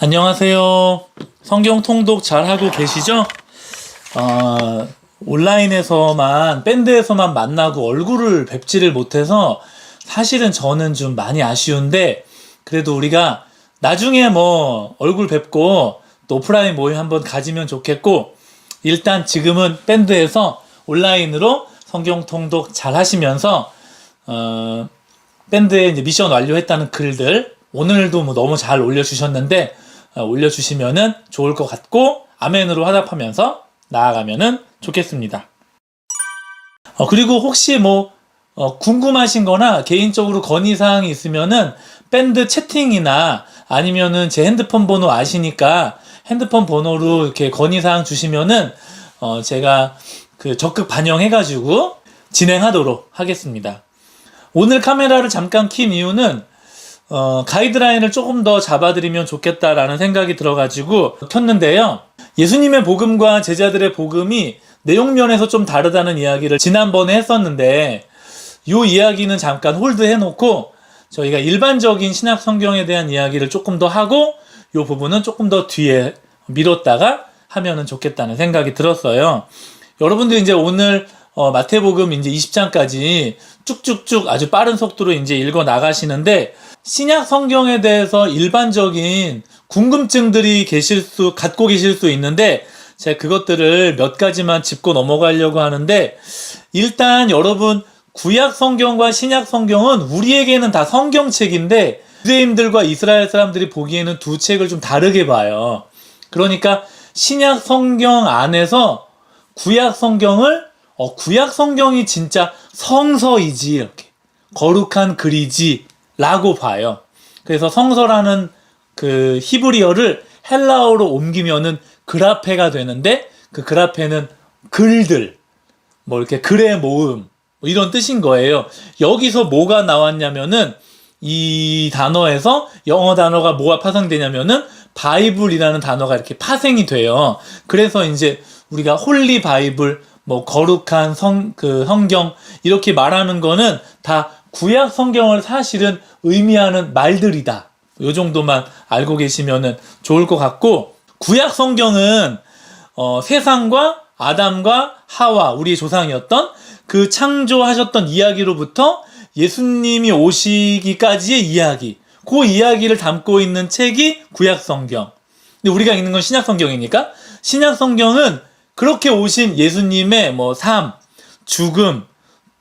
안녕하세요. 성경 통독 잘하고 계시죠? 온라인에서만, 밴드에서만 만나고 얼굴을 뵙지를 못해서 사실은 저는 좀 많이 아쉬운데, 그래도 우리가 나중에 뭐 얼굴 뵙고 또 오프라인 모임 한번 가지면 좋겠고, 일단 지금은 밴드에서 온라인으로 성경 통독 잘 하시면서, 밴드에 이제 미션 완료했다는 글들, 오늘도 뭐 너무 잘 올려주셨는데, 올려주시면은 좋을 것 같고 아멘으로 화답하면서 나아가면은 좋겠습니다. 그리고 혹시 뭐 궁금하신 거나 개인적으로 건의사항이 있으면은 밴드 채팅이나 아니면은 제 핸드폰 번호 아시니까 핸드폰 번호로 이렇게 건의사항 주시면은 제가 적극 반영해가지고 진행하도록 하겠습니다. 오늘 카메라를 잠깐 킨 이유는 가이드라인을 조금 더 잡아드리면 좋겠다라는 생각이 들어가지고 켰는데요. 예수님의 복음과 제자들의 복음이 내용면에서 좀 다르다는 이야기를 지난번에 했었는데 이 이야기는 잠깐 홀드해놓고 저희가 일반적인 신약 성경에 대한 이야기를 조금 더 하고 이 부분은 조금 더 뒤에 미뤘다가 하면은 좋겠다는 생각이 들었어요. 여러분들 이제 오늘 마태복음 이제 20장까지 쭉쭉쭉 아주 빠른 속도로 이제 읽어 나가시는데 신약 성경에 대해서 일반적인 궁금증들이 갖고 계실 수 있는데 제가 그것들을 몇 가지만 짚고 넘어가려고 하는데 일단 여러분 구약 성경과 신약 성경은 우리에게는 다 성경책인데 유대인들과 이스라엘 사람들이 보기에는 두 책을 좀 다르게 봐요. 그러니까 신약 성경 안에서 구약 성경이 진짜 성서이지 이렇게 거룩한 글이지 라고 봐요. 그래서 성서라는 그 히브리어를 헬라어로 옮기면은 그라페가 되는데 그 그라페는 글들, 뭐 이렇게 글의 모음 뭐 이런 뜻인 거예요. 여기서 뭐가 나왔냐면은 이 단어에서 영어 단어가 뭐가 파생되냐면은 바이블이라는 단어가 이렇게 파생이 돼요. 그래서 이제 우리가 홀리 바이블, 뭐 거룩한 성경 이렇게 말하는 거는 다 구약 성경을 사실은 의미하는 말들이다. 요 정도만 알고 계시면은 좋을 것 같고 구약 성경은 세상과 아담과 하와 우리의 조상이었던 그 창조하셨던 이야기로부터 예수님이 오시기까지의 이야기 그 이야기를 담고 있는 책이 구약 성경. 근데 우리가 읽는 건 신약 성경이니까 신약 성경은 그렇게 오신 예수님의 뭐 삶, 죽음,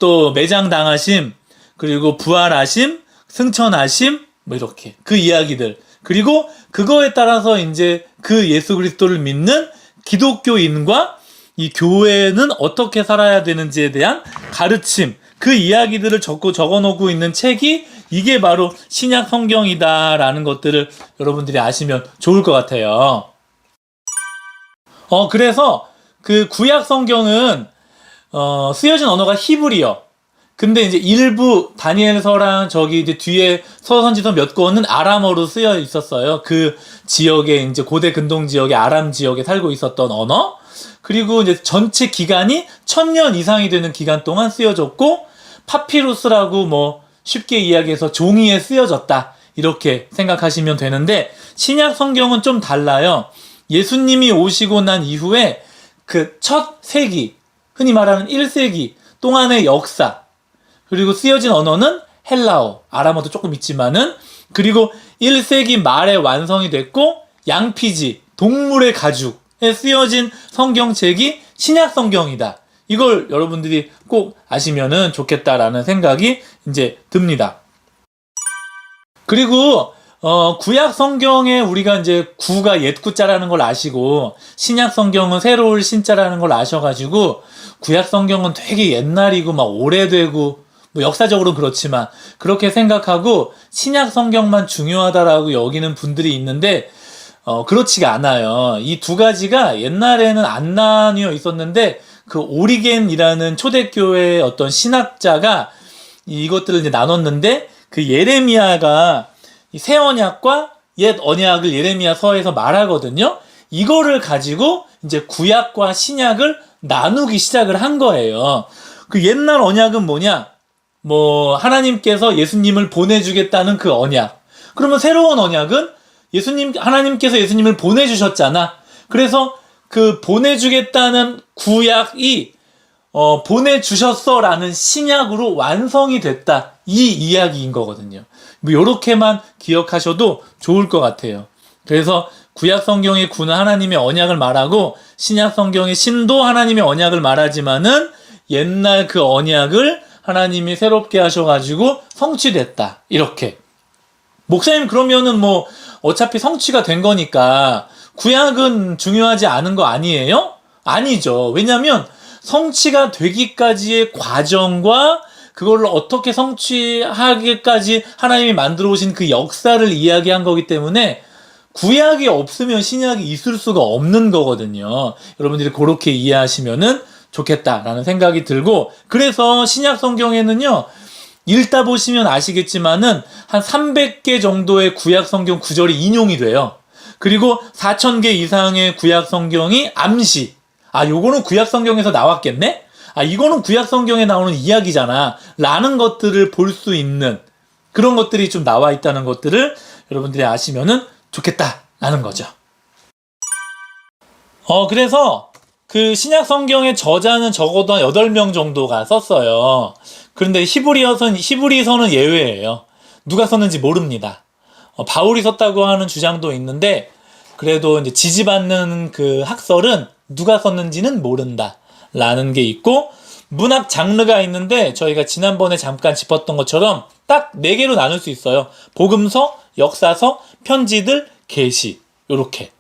또 매장당하심, 그리고 부활하심, 승천하심, 뭐 이렇게 그 이야기들. 그리고 그거에 따라서 이제 그 예수 그리스도를 믿는 기독교인과 이 교회는 어떻게 살아야 되는지에 대한 가르침, 그 이야기들을 적어놓고 있는 책이 이게 바로 신약 성경이다라는 것들을 여러분들이 아시면 좋을 것 같아요. 그래서 그 구약 성경은 쓰여진 언어가 히브리어. 근데 이제 일부 다니엘서랑 저기 이제 뒤에 서선지서 몇 권은 아람어로 쓰여 있었어요. 그 지역에 이제 고대 근동 지역의 아람 지역에 살고 있었던 언어. 그리고 이제 전체 기간이 1000년 이상이 되는 기간 동안 쓰여졌고 파피루스라고 뭐 쉽게 이야기해서 종이에 쓰여졌다. 이렇게 생각하시면 되는데 신약 성경은 좀 달라요. 예수님이 오시고 난 이후에 그 첫 세기, 흔히 말하는 1세기 동안의 역사, 그리고 쓰여진 언어는 헬라어, 아람어도 조금 있지만은, 그리고 1세기 말에 완성이 됐고, 양피지, 동물의 가죽에 쓰여진 성경책이 신약 성경이다. 이걸 여러분들이 꼭 아시면은 좋겠다라는 생각이 이제 듭니다. 그리고 구약 성경에 우리가 이제 구가 옛 구자라는 걸 아시고 신약 성경은 새로 올 신자라는 걸 아셔가지고 구약 성경은 되게 옛날이고 막 오래되고 뭐 역사적으로 그렇지만 그렇게 생각하고 신약 성경만 중요하다라고 여기는 분들이 있는데 그렇지가 않아요. 이 두 가지가 옛날에는 안 나뉘어 있었는데 그 오리겐이라는 초대교회의 어떤 신학자가 이것들을 이제 나눴는데 그 예레미야가 새 언약과 옛 언약을 예레미야서에서 말하거든요. 이거를 가지고 이제 구약과 신약을 나누기 시작을 한 거예요. 그 옛날 언약은 뭐냐? 뭐 하나님께서 예수님을 보내주겠다는 그 언약. 그러면 새로운 언약은 하나님께서 예수님을 보내주셨잖아. 그래서 그 보내주겠다는 구약이 보내주셨어라는 신약으로 완성이 됐다. 이 이야기인 거거든요. 뭐 요렇게만 기억하셔도 좋을 것 같아요. 그래서 구약 성경의 구는 하나님의 언약을 말하고 신약 성경의 신도 하나님의 언약을 말하지만은 옛날 그 언약을 하나님이 새롭게 하셔가지고 성취됐다. 이렇게. 목사님 그러면은 뭐 어차피 성취가 된 거니까 구약은 중요하지 않은 거 아니에요? 아니죠. 왜냐하면 성취가 되기까지의 과정과 그걸 어떻게 성취하기까지 하나님이 만들어 오신 그 역사를 이야기한 거기 때문에 구약이 없으면 신약이 있을 수가 없는 거거든요. 여러분들이 그렇게 이해하시면은 좋겠다라는 생각이 들고, 그래서 신약 성경에는요, 읽다 보시면 아시겠지만은 한 300개 정도의 구약 성경 구절이 인용이 돼요. 그리고 4,000개 이상의 구약 성경이 암시. 요거는 구약 성경에서 나왔겠네? 이거는 구약 성경에 나오는 이야기잖아. 라는 것들을 볼 수 있는 그런 것들이 좀 나와 있다는 것들을 여러분들이 아시면은 좋겠다라는 거죠. 그래서 그 신약 성경의 저자는 적어도 한 8명 정도가 썼어요. 그런데 히브리서는 예외예요. 누가 썼는지 모릅니다. 바울이 썼다고 하는 주장도 있는데, 그래도 이제 지지받는 그 학설은 누가 썼는지는 모른다라는 게 있고, 문학 장르가 있는데 저희가 지난번에 잠깐 짚었던 것처럼 딱 4개로 나눌 수 있어요. 복음서, 역사서, 편지들, 계시. 요렇게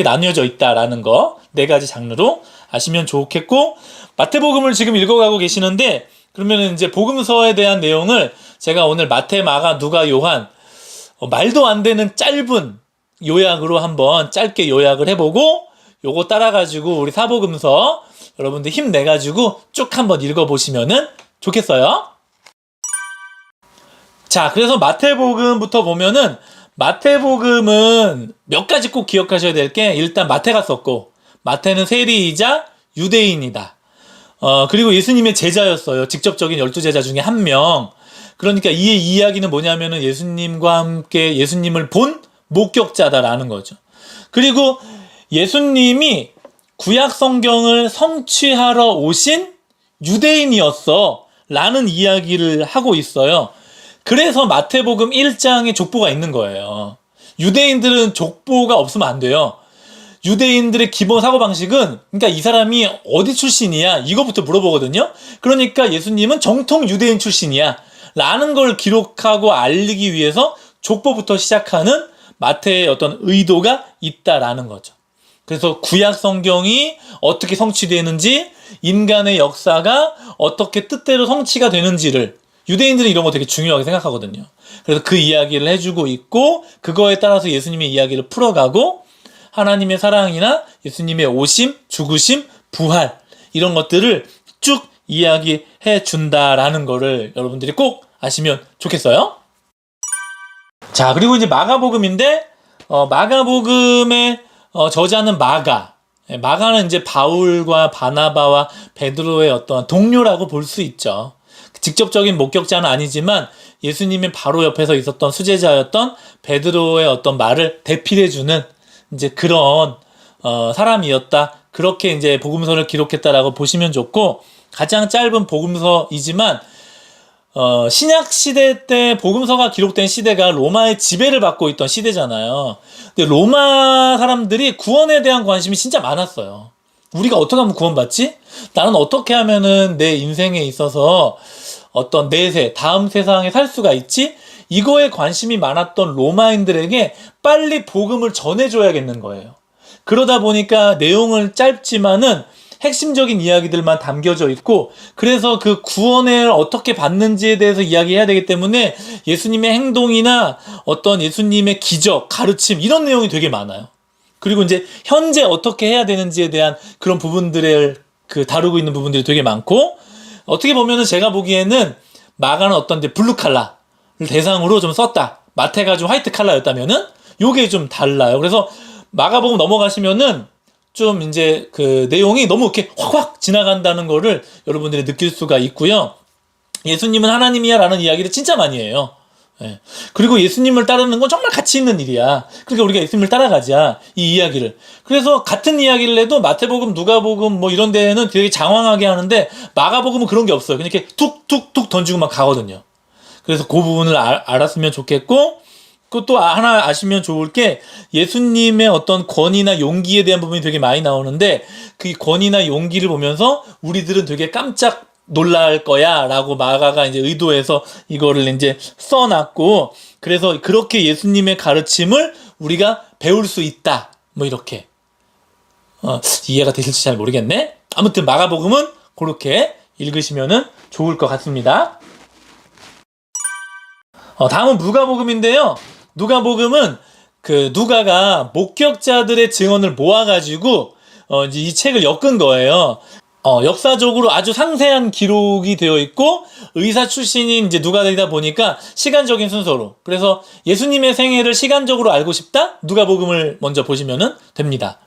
나뉘어져 있다라는 거 4가지 장르로 아시면 좋겠고, 마태복음을 지금 읽어가고 계시는데, 그러면 이제 복음서에 대한 내용을 제가 오늘 마태, 마가, 누가, 요한 말도 안 되는 짧은 요약으로 한번 짧게 요약을 해보고, 요거 따라가지고 우리 사복음서 여러분들 힘내가지고 쭉 한번 읽어보시면은 좋겠어요. 자, 그래서 마태복음부터 보면은, 마태복음은 몇 가지 꼭 기억하셔야 될 게, 일단 마태가 썼고, 마태는 세리이자 유대인이다. 그리고 예수님의 제자였어요. 직접적인 12제자 중에 한 명. 그러니까 이 이야기는 뭐냐면은 예수님과 함께 예수님을 본 목격자다라는 거죠. 그리고 예수님이 구약 성경을 성취하러 오신 유대인이었어 라는 이야기를 하고 있어요. 그래서 마태복음 1장에 족보가 있는 거예요. 유대인들은 족보가 없으면 안 돼요. 유대인들의 기본 사고방식은, 그러니까 이 사람이 어디 출신이야? 이거부터 물어보거든요. 그러니까 예수님은 정통 유대인 출신이야 라는 걸 기록하고 알리기 위해서 족보부터 시작하는 마태의 어떤 의도가 있다라는 거죠. 그래서 구약 성경이 어떻게 성취되는지, 인간의 역사가 어떻게 뜻대로 성취가 되는지를, 유대인들은 이런 거 되게 중요하게 생각하거든요. 그래서 그 이야기를 해주고 있고, 그거에 따라서 예수님의 이야기를 풀어가고, 하나님의 사랑이나 예수님의 오심, 죽으심, 부활, 이런 것들을 쭉 이야기해 준다라는 거를 여러분들이 꼭 아시면 좋겠어요. 자, 그리고 이제 마가복음인데, 마가복음의 저자는 마가. 마가는 이제 바울과 바나바와 베드로의 어떤 동료라고 볼 수 있죠. 직접적인 목격자는 아니지만 예수님의 바로 옆에서 있었던 수제자였던 베드로의 어떤 말을 대필해주는 이제 그런 사람이었다. 그렇게 이제 복음서를 기록했다라고 보시면 좋고, 가장 짧은 복음서이지만 신약 시대 때 복음서가 기록된 시대가 로마의 지배를 받고 있던 시대잖아요. 근데 로마 사람들이 구원에 대한 관심이 진짜 많았어요. 우리가 어떻게 하면 구원받지? 나는 어떻게 하면은 내 인생에 있어서 어떤 내세, 다음 세상에 살 수가 있지? 이거에 관심이 많았던 로마인들에게 빨리 복음을 전해줘야겠는 거예요. 그러다 보니까 내용을 짧지만은 핵심적인 이야기들만 담겨져 있고, 그래서 그 구원을 어떻게 받는지에 대해서 이야기해야 되기 때문에 예수님의 행동이나 어떤 예수님의 기적, 가르침, 이런 내용이 되게 많아요. 그리고 이제 현재 어떻게 해야 되는지에 대한 그런 부분들을 다루고 있는 부분들이 되게 많고, 어떻게 보면은 제가 보기에는 마가는 어떤 이제 블루 칼라를 대상으로 좀 썼다. 마태가 좀 화이트 칼라였다면은 요게 좀 달라요. 그래서 마가복음 넘어가시면은 좀 이제 그 내용이 너무 이렇게 확확 지나간다는 거를 여러분들이 느낄 수가 있고요. 예수님은 하나님이야 라는 이야기를 진짜 많이 해요. 예. 그리고 예수님을 따르는 건 정말 가치 있는 일이야. 그러니까 우리가 예수님을 따라가자, 이 이야기를. 그래서 같은 이야기를 해도 마태복음, 누가복음 뭐 이런 데는 되게 장황하게 하는데 마가복음은 그런 게 없어요. 그냥 이렇게 툭툭툭 던지고 막 가거든요. 그래서 그 부분을 알았으면 좋겠고, 그것도 하나 아시면 좋을 게 예수님의 어떤 권위나 용기에 대한 부분이 되게 많이 나오는데 그 권위나 용기를 보면서 우리들은 되게 깜짝 놀랄 거야 라고 마가가 이제 의도해서 이거를 이제 써놨고, 그래서 그렇게 예수님의 가르침을 우리가 배울 수 있다, 뭐 이렇게 이해가 되실지 잘 모르겠네. 아무튼 마가복음은 그렇게 읽으시면은 좋을 것 같습니다. 다음은 누가복음인데요. 누가복음은 그 누가가 목격자들의 증언을 모아가지고 이제 이 책을 엮은 거예요. 역사적으로 아주 상세한 기록이 되어 있고 의사 출신인 이제 누가이다 보니까 시간적인 순서로, 그래서 예수님의 생애를 시간적으로 알고 싶다? 누가복음을 먼저 보시면은 됩니다.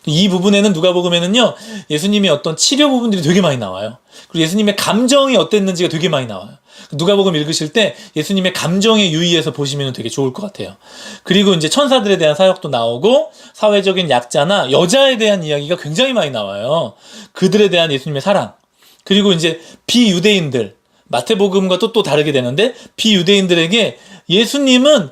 이 부분에는 누가복음에는요 예수님의 어떤 치료 부분들이 되게 많이 나와요. 그리고 예수님의 감정이 어땠는지가 되게 많이 나와요. 누가복음 읽으실 때 예수님의 감정에 유의해서 보시면 되게 좋을 것 같아요. 그리고 이제 천사들에 대한 사역도 나오고 사회적인 약자나 여자에 대한 이야기가 굉장히 많이 나와요. 그들에 대한 예수님의 사랑. 그리고 이제 비유대인들, 마태복음과 또 다르게 되는데 비유대인들에게 예수님은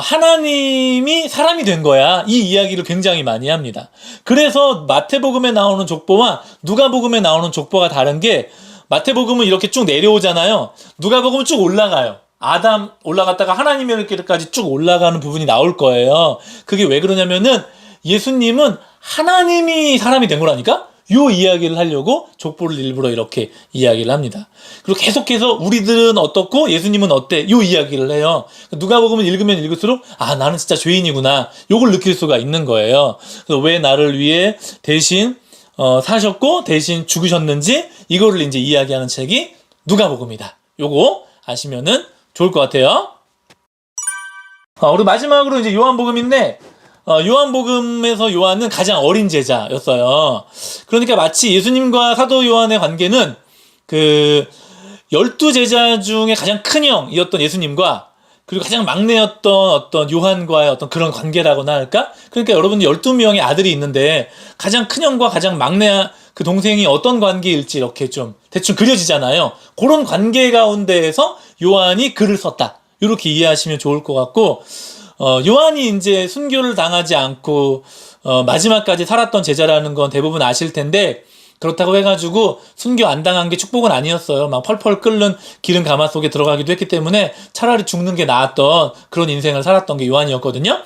하나님이 사람이 된 거야, 이 이야기를 굉장히 많이 합니다. 그래서 마태복음에 나오는 족보와 누가복음에 나오는 족보가 다른 게 마태복음은 이렇게 쭉 내려오잖아요. 누가복음은 쭉 올라가요. 아담 올라갔다가 하나님의 길까지 쭉 올라가는 부분이 나올 거예요. 그게 왜 그러냐면은 예수님은 하나님이 사람이 된 거라니까? 요 이야기를 하려고 족보를 일부러 이렇게 이야기를 합니다. 그리고 계속해서 우리들은 어떻고 예수님은 어때? 요 이야기를 해요. 누가복음을 읽으면 읽을수록 나는 진짜 죄인이구나, 요걸 느낄 수가 있는 거예요. 그래서 왜 나를 위해 대신 사셨고 대신 죽으셨는지 이거를 이제 이야기하는 책이 누가복음이다. 요거 아시면은 좋을 것 같아요. 그리고 마지막으로 이제 요한복음인데 요한복음에서 요한은 가장 어린 제자였어요. 그러니까 마치 예수님과 사도 요한의 관계는 그 12제자 중에 가장 큰 형이었던 예수님과 그리고 가장 막내였던 어떤 요한과의 어떤 그런 관계라고나 할까? 그러니까 여러분 12명의 아들이 있는데 가장 큰 형과 가장 막내 그 동생이 어떤 관계일지 이렇게 좀 대충 그려지잖아요. 그런 관계 가운데에서 요한이 글을 썼다, 이렇게 이해하시면 좋을 것 같고, 요한이 이제 순교를 당하지 않고 마지막까지 살았던 제자라는 건 대부분 아실 텐데, 그렇다고 해가지고 순교 안 당한 게 축복은 아니었어요. 막 펄펄 끓는 기름 가마 속에 들어가기도 했기 때문에 차라리 죽는 게 나았던 그런 인생을 살았던 게 요한이었거든요.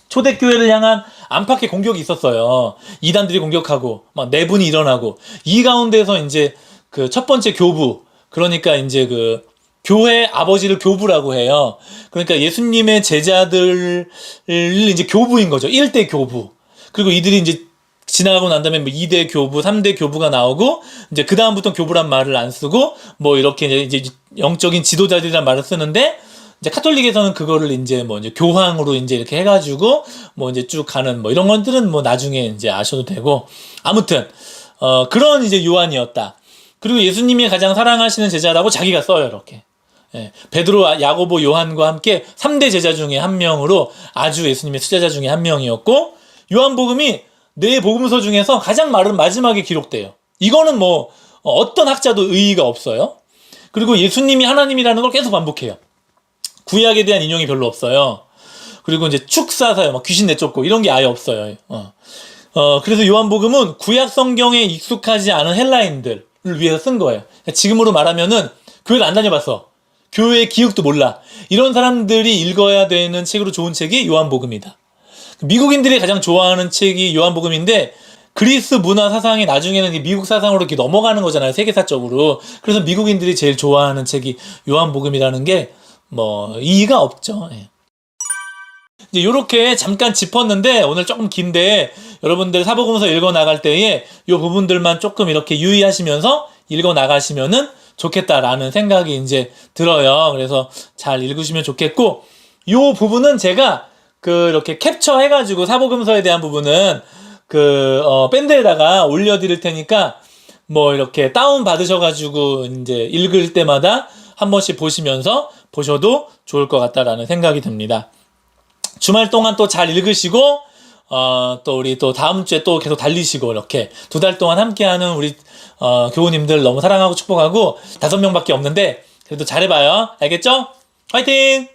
초대교회를 향한 안팎의 공격이 있었어요. 이단들이 공격하고 막 내분이 일어나고, 이 가운데서 이제 그 첫 번째 교부, 그러니까 이제 그 교회 아버지를 교부라고 해요. 그러니까 예수님의 제자들을 이제 교부인 거죠. 1대 교부. 그리고 이들이 이제 지나가고 난 다음에 뭐 2대 교부, 3대 교부가 나오고, 이제 그다음부터 교부란 말을 안 쓰고, 뭐 이렇게 이제 영적인 지도자들이란 말을 쓰는데, 이제 카톨릭에서는 그거를 이제 뭐 이제 교황으로 이제 이렇게 해가지고, 뭐 이제 쭉 가는 뭐 이런 것들은 뭐 나중에 이제 아셔도 되고, 아무튼, 그런 이제 요한이었다. 그리고 예수님이 가장 사랑하시는 제자라고 자기가 써요, 이렇게. 예, 베드로, 야고보, 요한과 함께 3대 제자 중에 한 명으로 아주 예수님의 수제자 중에 한 명이었고, 요한복음이 네 복음서 중에서 가장 마지막에 기록돼요. 이거는 뭐 어떤 학자도 의의가 없어요. 그리고 예수님이 하나님이라는 걸 계속 반복해요. 구약에 대한 인용이 별로 없어요. 그리고 이제 축사사요, 막 귀신 내쫓고 이런 게 아예 없어요. 그래서 요한복음은 구약 성경에 익숙하지 않은 헬라인들을 위해서 쓴 거예요. 지금으로 말하면은 교회를 안 다녀봤어, 교회의 기억도 몰라, 이런 사람들이 읽어야 되는 책으로 좋은 책이 요한복음이다. 미국인들이 가장 좋아하는 책이 요한복음인데, 그리스 문화 사상이 나중에는 미국 사상으로 이렇게 넘어가는 거잖아요, 세계사적으로. 그래서 미국인들이 제일 좋아하는 책이 요한복음이라는 게 뭐 이의가 없죠. 예. 이제 요렇게 잠깐 짚었는데 오늘 조금 긴데, 여러분들 사복음서 읽어 나갈 때에 요 부분들만 조금 이렇게 유의하시면서 읽어 나가시면은 좋겠다라는 생각이 이제 들어요. 그래서 잘 읽으시면 좋겠고, 요 부분은 제가 이렇게 캡처해가지고 사복음서에 대한 부분은 밴드에다가 올려드릴 테니까 뭐 이렇게 다운 받으셔가지고 이제 읽을 때마다 한 번씩 보셔도 좋을 것 같다라는 생각이 듭니다. 주말 동안 또 잘 읽으시고 또 우리 또 다음 주에 또 계속 달리시고 이렇게 2달 동안 함께하는 우리 교우님들 너무 사랑하고 축복하고 5명밖에 없는데 그래도 잘해봐요. 알겠죠? 화이팅!